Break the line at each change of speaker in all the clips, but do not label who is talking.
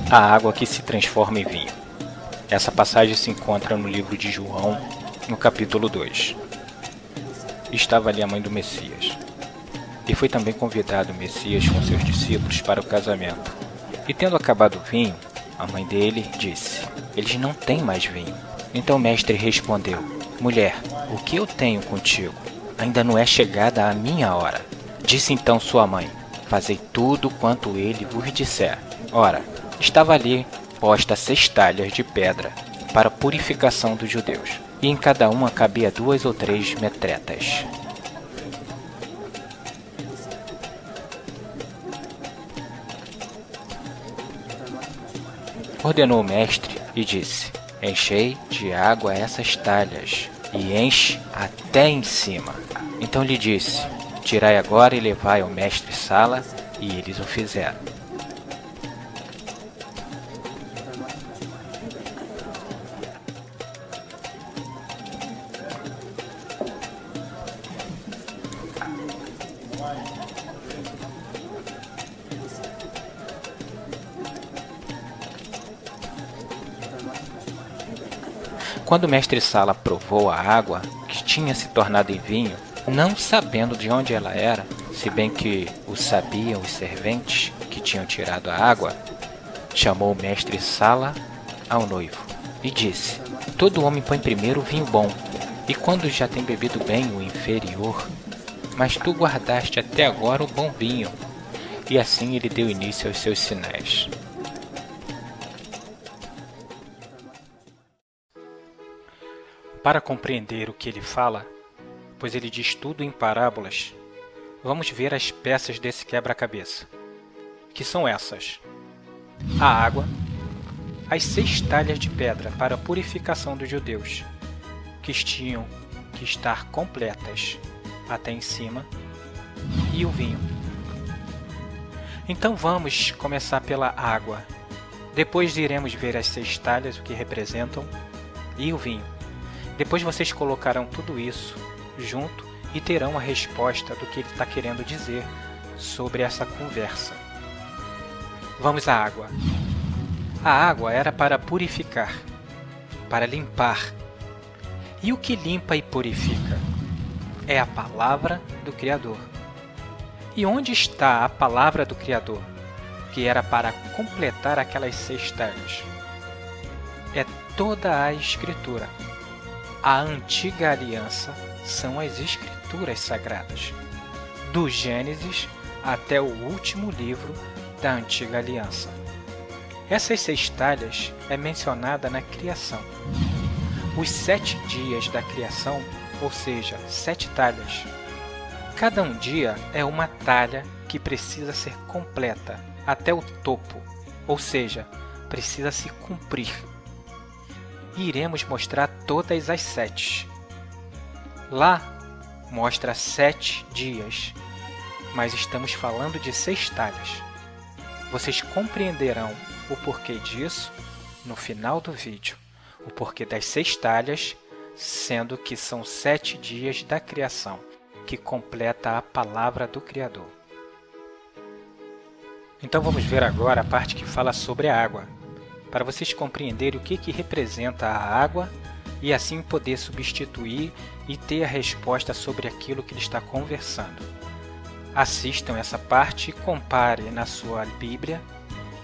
A água que se transforma em vinho. Essa passagem se encontra no livro de João, no capítulo 2. Estava ali a mãe do Messias. E foi também convidado o Messias com seus discípulos para o casamento. E tendo acabado o vinho, a mãe dele disse: eles não têm mais vinho. Então o mestre respondeu: mulher, o que eu tenho contigo? Ainda não é chegada a minha hora. Disse então sua mãe: fazei tudo quanto ele vos disser. Ora, estava ali posta 6 talhas de pedra para a purificação dos judeus, e em cada uma cabia 2 ou 3 metretas. Ordenou o mestre e disse: enchei de água essas talhas, e enche até em cima. Então lhe disse: tirai agora e levai ao mestre-sala, e eles o fizeram. Quando o mestre-sala provou a água, que tinha se tornado em vinho, não sabendo de onde ela era, se bem que o sabiam os serventes que tinham tirado a água, chamou o mestre-sala ao noivo e disse: todo homem põe primeiro o vinho bom, e quando já tem bebido bem o inferior, mas tu guardaste até agora o bom vinho. E assim ele deu início aos seus sinais. Para compreender o que ele fala, pois ele diz tudo em parábolas, vamos ver as peças desse quebra-cabeça, que são essas: a água, as 6 talhas de pedra para a purificação dos judeus, que tinham que estar completas até em cima, e o vinho. Então vamos começar pela água, depois iremos ver as 6 talhas, o que representam, e o vinho. Depois vocês colocarão tudo isso junto e terão a resposta do que ele está querendo dizer sobre essa conversa. Vamos à água. A água era para purificar, para limpar. E o que limpa e purifica? É a palavra do Criador. E onde está a palavra do Criador, que era para completar aquelas 6 talhas? É toda a Escritura. A antiga aliança são as Escrituras Sagradas, do Gênesis até o último livro da antiga aliança. Essas 6 talhas é mencionada na criação. Os 7 dias da criação, ou seja, 7 talhas. Cada um dia é uma talha que precisa ser completa até o topo, ou seja, precisa se cumprir. E iremos mostrar todas as 7. Lá mostra 7 dias, mas estamos falando de 6 talhas. Vocês compreenderão o porquê disso no final do vídeo. O porquê das 6 talhas, sendo que são 7 dias da criação, que completa a palavra do Criador. Então vamos ver agora a parte que fala sobre a água, para vocês compreenderem o que representa a água e assim poder substituir e ter a resposta sobre aquilo que ele está conversando. Assistam essa parte e comparem na sua Bíblia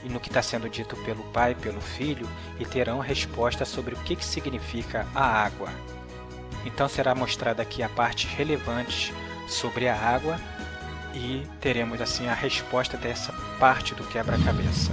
e no que está sendo dito pelo Pai, pelo Filho, e terão a resposta sobre o que significa a água. Então será mostrada aqui a parte relevante sobre a água e teremos assim a resposta dessa parte do quebra-cabeça.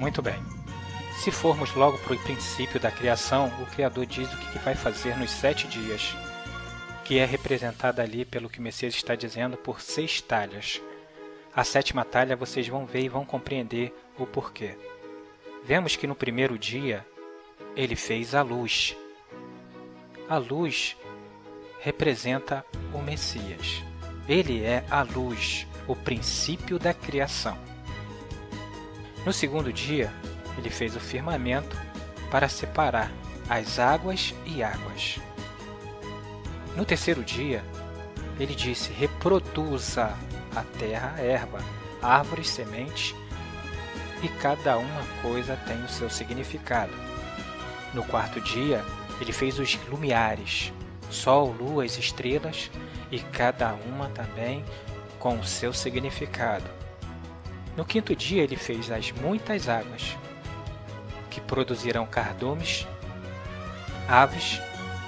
Muito bem. Se formos logo para o princípio da criação, o Criador diz o que vai fazer nos 7 dias, que é representada ali pelo que o Messias está dizendo por 6 talhas. A 7ª talha vocês vão ver e vão compreender o porquê. Vemos que no primeiro dia ele fez a luz. A luz representa o Messias. Ele é a luz, o princípio da criação. No segundo dia, ele fez o firmamento para separar as águas e águas. No terceiro dia, ele disse: reproduza a terra, a erva, árvores, sementes, e cada uma coisa tem o seu significado. No quarto dia, ele fez os lumiares, sol, luas, estrelas, e cada uma também com o seu significado. No quinto dia, ele fez as muitas águas, que produzirão cardumes, aves,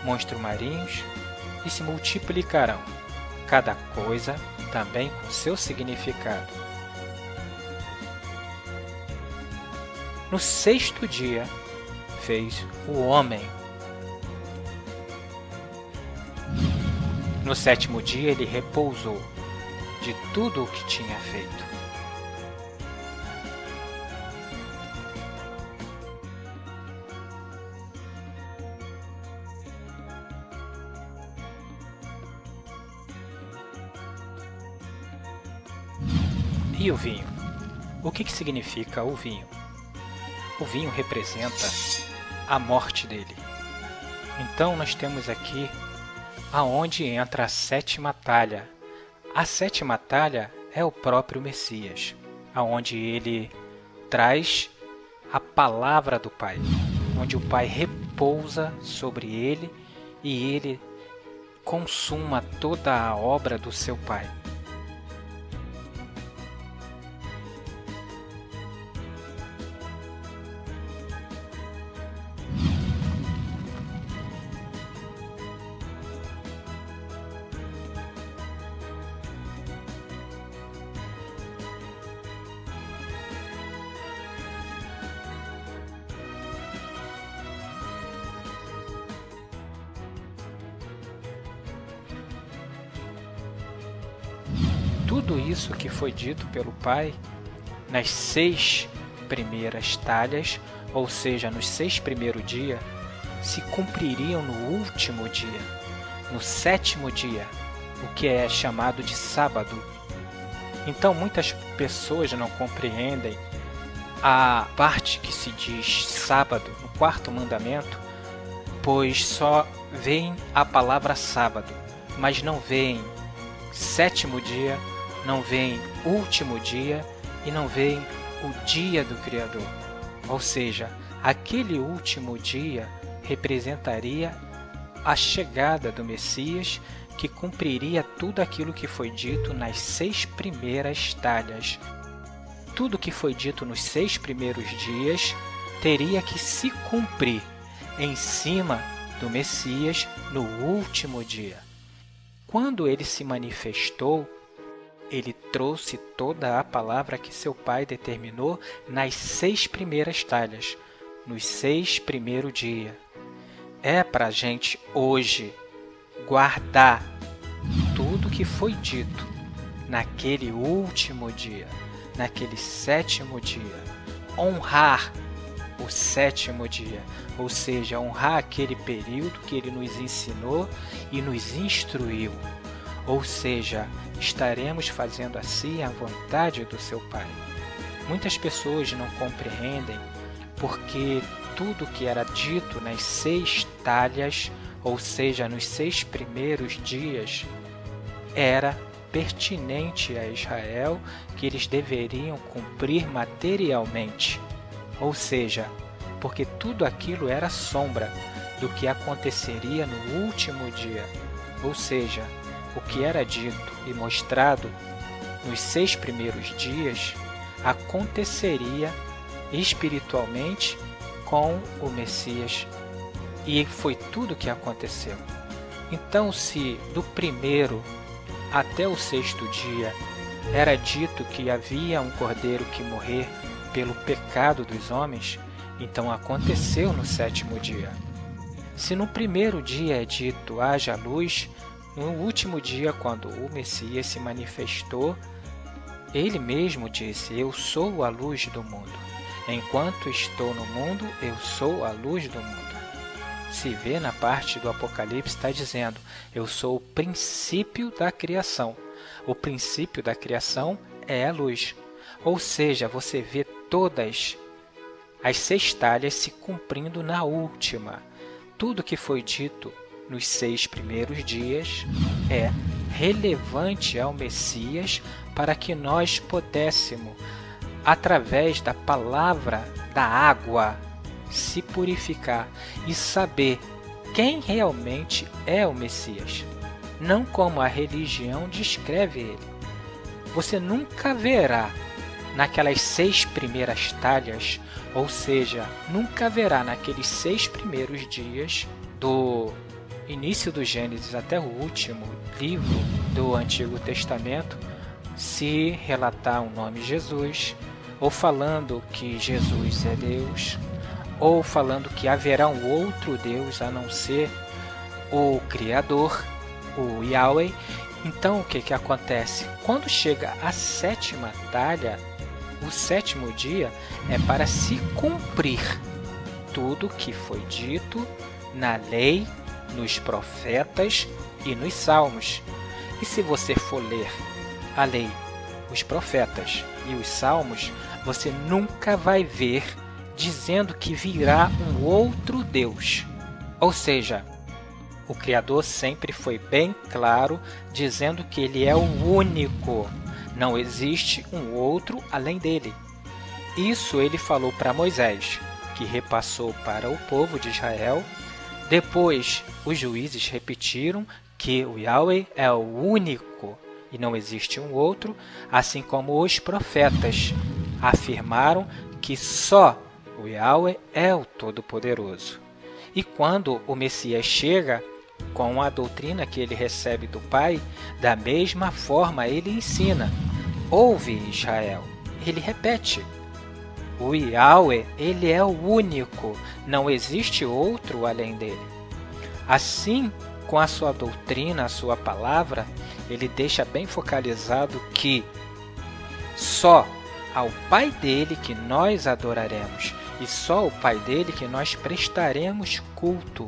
monstros marinhos, e se multiplicarão, cada coisa também com seu significado. No sexto dia, fez o homem. No sétimo dia, ele repousou de tudo o que tinha feito. E o vinho? O que significa o vinho? O vinho representa a morte dele. Então nós temos aqui aonde entra a 7ª talha. A 7ª talha é o próprio Messias, aonde ele traz a palavra do Pai, onde o Pai repousa sobre ele e ele consuma toda a obra do seu Pai. Tudo isso que foi dito pelo Pai nas 6 primeiras talhas, ou seja, nos 6 primeiros dias, se cumpririam no último dia, no 7º dia, o que é chamado de sábado. Então muitas pessoas não compreendem a parte que se diz sábado, no 4º mandamento, pois só veem a palavra sábado, mas não veem 7º dia, não veem último dia e não veem o dia do Criador. Ou seja, aquele último dia representaria a chegada do Messias, que cumpriria tudo aquilo que foi dito nas 6 primeiras talhas. Tudo que foi dito nos 6 primeiros dias teria que se cumprir em cima do Messias no último dia. Quando ele se manifestou, ele trouxe toda a palavra que seu Pai determinou nas 6 primeiras talhas, nos 6 primeiros dias. É para a gente hoje guardar tudo que foi dito naquele último dia, naquele 7º dia. Honrar o 7º dia, ou seja, honrar aquele período que ele nos ensinou e nos instruiu. Ou seja, estaremos fazendo assim a vontade do seu Pai. Muitas pessoas não compreendem porque tudo que era dito nas 6 talhas, ou seja, nos 6 primeiros dias, era pertinente a Israel, que eles deveriam cumprir materialmente. Ou seja, porque tudo aquilo era sombra do que aconteceria no último dia. Ou seja, o que era dito e mostrado nos 6 primeiros dias aconteceria espiritualmente com o Messias. E foi tudo o que aconteceu. Então, se do primeiro até o 6º dia era dito que havia um cordeiro que morrer pelo pecado dos homens, então aconteceu no sétimo dia. Se no primeiro dia é dito haja luz, no último dia, quando o Messias se manifestou, ele mesmo disse: eu sou a luz do mundo. Enquanto estou no mundo, eu sou a luz do mundo. Se vê na parte do Apocalipse, está dizendo: eu sou o princípio da criação. O princípio da criação é a luz. Ou seja, você vê todas as 6 talhas se cumprindo na última. Tudo que foi dito nos 6 primeiros dias é relevante ao Messias para que nós pudéssemos, através da palavra da água, se purificar e saber quem realmente é o Messias, não como a religião descreve ele. Você nunca verá naquelas 6 primeiras talhas, ou seja, nunca verá naqueles 6 primeiros dias do início do Gênesis até o último livro do Antigo Testamento, se relatar o nome Jesus, ou falando que Jesus é Deus, ou falando que haverá um outro Deus a não ser o Criador, o Yahweh. Então o que acontece? Quando chega a 7ª talha, o 7º dia é para se cumprir tudo que foi dito na lei, nos profetas e nos salmos. E se você for ler a lei, os profetas e os salmos, você nunca vai ver dizendo que virá um outro Deus. Ou seja, o Criador sempre foi bem claro, dizendo que ele é o único. Não existe um outro além dele. Isso ele falou para Moisés, que repassou para o povo de Israel. Depois, os juízes repetiram que o Yahweh é o único e não existe um outro, assim como os profetas afirmaram que só o Yahweh é o Todo-Poderoso. E quando o Messias chega, com a doutrina que ele recebe do Pai, da mesma forma ele ensina: ouve, Israel. Ele repete: o Yahweh, ele é o único, não existe outro além dele. Assim, com a sua doutrina, a sua palavra, ele deixa bem focalizado que só ao Pai dele que nós adoraremos, e só ao Pai dele que nós prestaremos culto,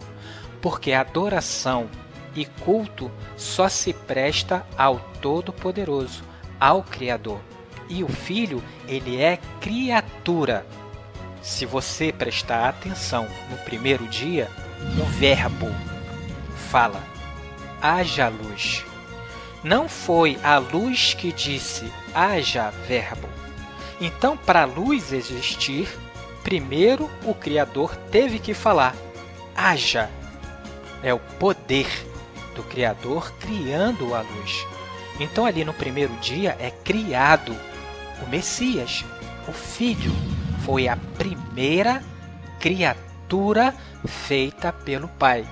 porque adoração e culto só se presta ao Todo-Poderoso, ao Criador. E o Filho, ele é criatura. Se você prestar atenção no primeiro dia, o Verbo fala: haja luz. Não foi a luz que disse: haja Verbo. Então, para a luz existir, primeiro o Criador teve que falar: haja. É o poder do Criador criando a luz. Então, ali no primeiro dia é criado o Messias, o Filho. Foi a primeira criatura feita pelo Pai.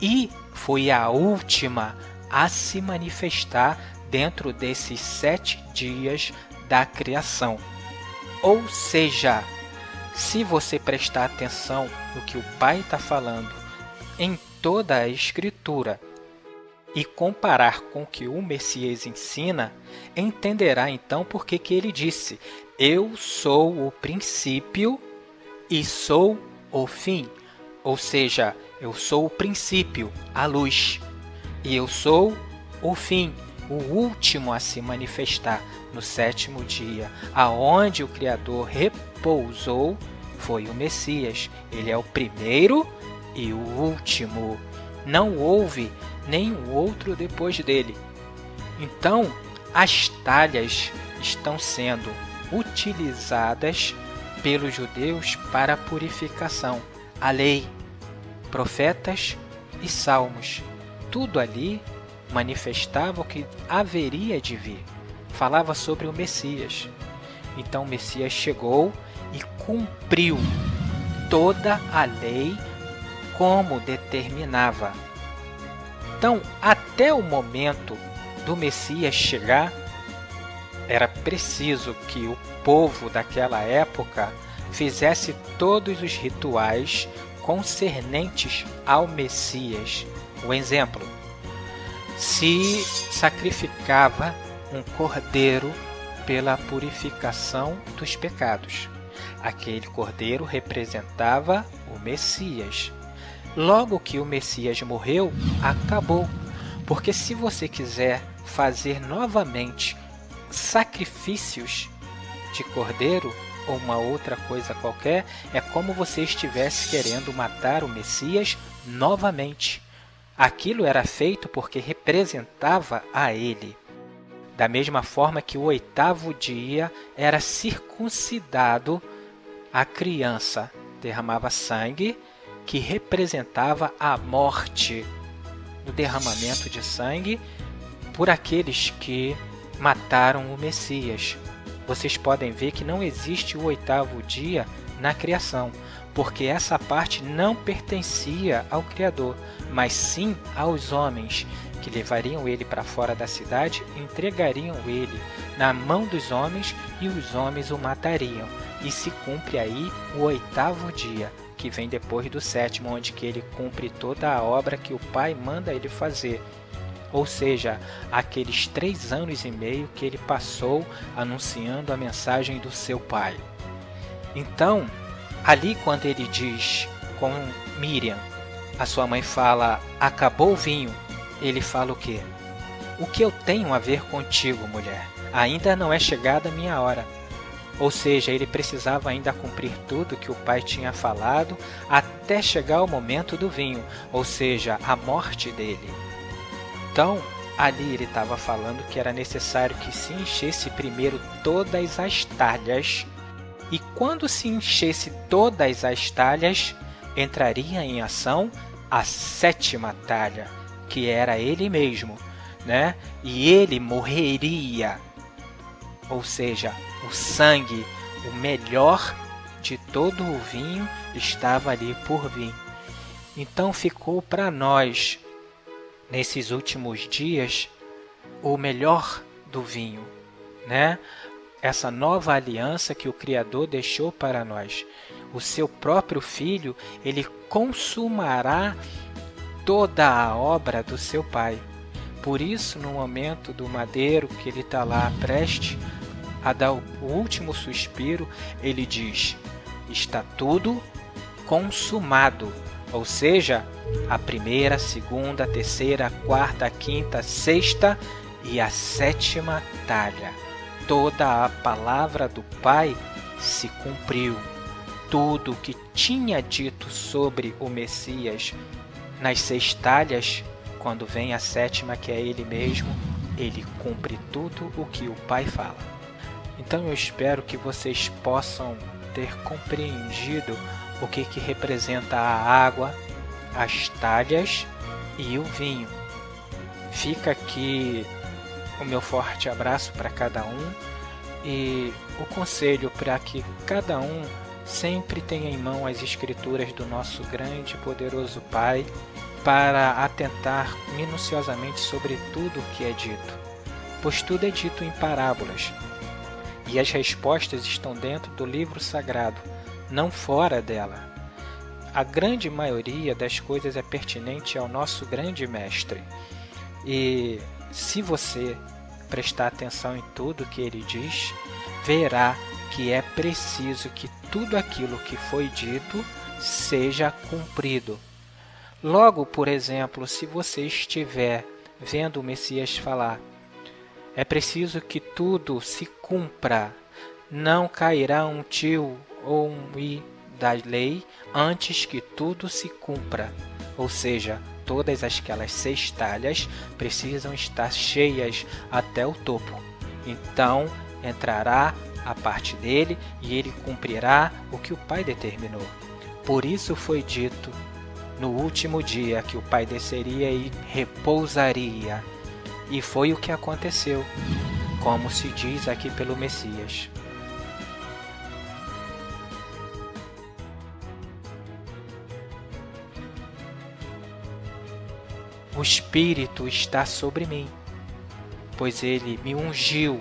E foi a última a se manifestar dentro desses 7 dias da criação. Ou seja, se você prestar atenção no que o Pai está falando em toda a Escritura e comparar com o que o Messias ensina, entenderá então por que ele disse: eu sou o princípio e sou o fim. Ou seja, eu sou o princípio, a luz, e eu sou o fim, o último a se manifestar no 7º dia. Aonde o Criador repousou foi o Messias. Ele é o primeiro e o último. Não houve nenhum outro depois dele. Então, as talhas estão sendo utilizadas pelos judeus para a purificação. A lei, profetas e salmos, tudo ali manifestava o que haveria de vir. Falava sobre o Messias. Então o Messias chegou e cumpriu toda a lei como determinava. Então, até o momento do Messias chegar, Era preciso que o povo daquela época fizesse todos os rituais concernentes ao Messias. Um exemplo: se sacrificava um cordeiro pela purificação dos pecados. Aquele cordeiro representava o Messias. Logo que o Messias morreu, acabou. Porque se você quiser fazer novamente sacrifícios de cordeiro ou uma outra coisa qualquer, é como você estivesse querendo matar o Messias novamente. Aquilo era feito porque representava a ele. Da mesma forma que o 8º dia era circuncidado, a criança derramava sangue, que representava a morte, o derramamento de sangue por aqueles que mataram o Messias. Vocês podem ver que não existe o 8º dia na criação, porque essa parte não pertencia ao Criador, mas sim aos homens, que levariam ele para fora da cidade, entregariam ele na mão dos homens e os homens o matariam. E se cumpre aí o 8º dia, que vem depois do 7º, onde que ele cumpre toda a obra que o Pai manda ele fazer. Ou seja, aqueles 3 anos e meio que ele passou anunciando a mensagem do seu Pai. Então, ali quando ele diz com Miriam, a sua mãe fala, acabou o vinho, ele fala o quê? O que eu tenho a ver contigo, mulher? Ainda não é chegada a minha hora. Ou seja, ele precisava ainda cumprir tudo que o pai tinha falado até chegar o momento do vinho, ou seja, a morte dele. Então, ali ele estava falando que era necessário que se enchesse primeiro todas as talhas, e quando se enchesse todas as talhas, entraria em ação a 7ª talha, que era ele mesmo, né? E ele morreria. Ou seja, o sangue, o melhor de todo o vinho, estava ali por vir. Então ficou para nós, nesses últimos dias, o melhor do vinho, né? Essa nova aliança que o Criador deixou para nós. O seu próprio Filho, ele consumará toda a obra do seu Pai. Por isso, no momento do madeiro, que ele está lá prestes a dar o último suspiro, ele diz, está tudo consumado. Ou seja, a 1ª, 2ª, 3ª, 4ª, 5ª, 6ª e a 7ª talha. Toda a palavra do Pai se cumpriu. Tudo o que tinha dito sobre o Messias nas 6 talhas, quando vem a 7ª, que é ele mesmo, ele cumpre tudo o que o Pai fala. Então eu espero que vocês possam ter compreendido o que representa a água, as talhas e o vinho. Fica aqui o meu forte abraço para cada um e o conselho para que cada um sempre tenha em mão as escrituras do nosso grande e poderoso Pai, para atentar minuciosamente sobre tudo o que é dito, pois tudo é dito em parábolas, e as respostas estão dentro do livro sagrado, não fora dela. A grande maioria das coisas é pertinente ao nosso grande mestre, e se você prestar atenção em tudo que ele diz, verá que é preciso que tudo aquilo que foi dito seja cumprido. Logo, por exemplo, se você estiver vendo o Messias falar, é preciso que tudo se cumpra, não cairá um tio ou um i da lei antes que tudo se cumpra. Ou seja, todas aquelas 6 talhas precisam estar cheias até o topo. Então entrará a parte dele e ele cumprirá o que o Pai determinou. Por isso foi dito no último dia que o Pai desceria e repousaria. E foi o que aconteceu, como se diz aqui pelo Messias. O Espírito está sobre mim, pois ele me ungiu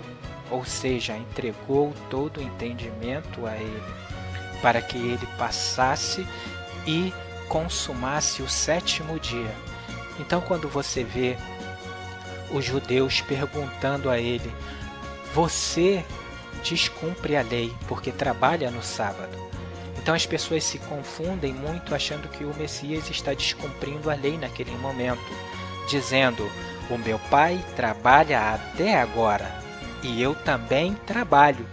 ou seja, entregou todo o entendimento a ele, para que ele passasse e consumasse o sétimo dia. Então, quando você vê os judeus perguntando a ele: você descumpre a lei porque trabalha no sábado? Então as pessoas se confundem muito achando que o Messias está descumprindo a lei naquele momento, dizendo: o meu pai trabalha até agora e eu também trabalho.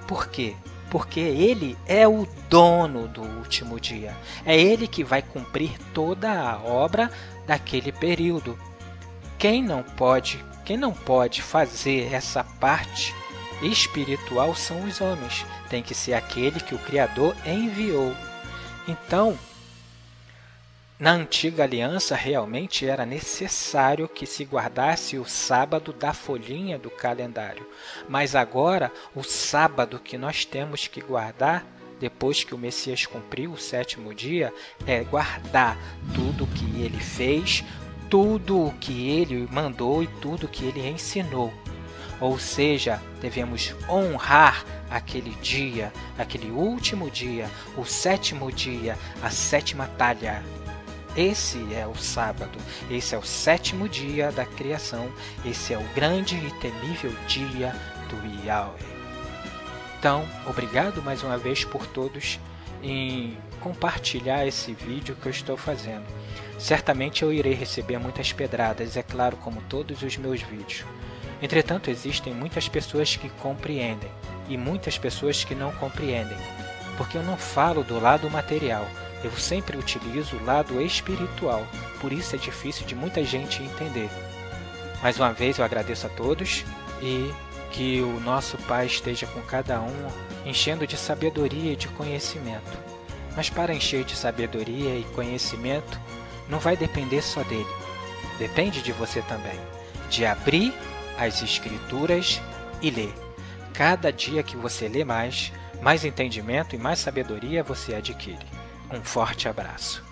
Por quê? Porque ele é o dono do último dia. É ele que vai cumprir toda a obra daquele período. Quem não pode fazer essa parte espiritual são os homens. Tem que ser aquele que o Criador enviou. Então, na antiga aliança, realmente era necessário que se guardasse o sábado da folhinha do calendário. Mas agora, o sábado que nós temos que guardar, depois que o Messias cumpriu o sétimo dia, é guardar tudo o que ele fez, tudo o que ele mandou e tudo o que ele ensinou. Ou seja, devemos honrar aquele dia, aquele último dia, o sétimo dia, a sétima talha. Esse é o sábado, esse é o sétimo dia da criação, esse é o grande e temível dia do Yahweh. Então, obrigado mais uma vez por todos em compartilhar esse vídeo que eu estou fazendo. Certamente eu irei receber muitas pedradas, é claro, como todos os meus vídeos. Entretanto, existem muitas pessoas que compreendem e muitas pessoas que não compreendem, porque eu não falo do lado material. Eu sempre utilizo o lado espiritual, por isso é difícil de muita gente entender. Mais uma vez eu agradeço a todos e que o nosso Pai esteja com cada um, enchendo de sabedoria e de conhecimento. Mas para encher de sabedoria e conhecimento, não vai depender só dele. Depende de você também, de abrir as Escrituras e ler. Cada dia que você lê mais entendimento e mais sabedoria você adquire. Um forte abraço.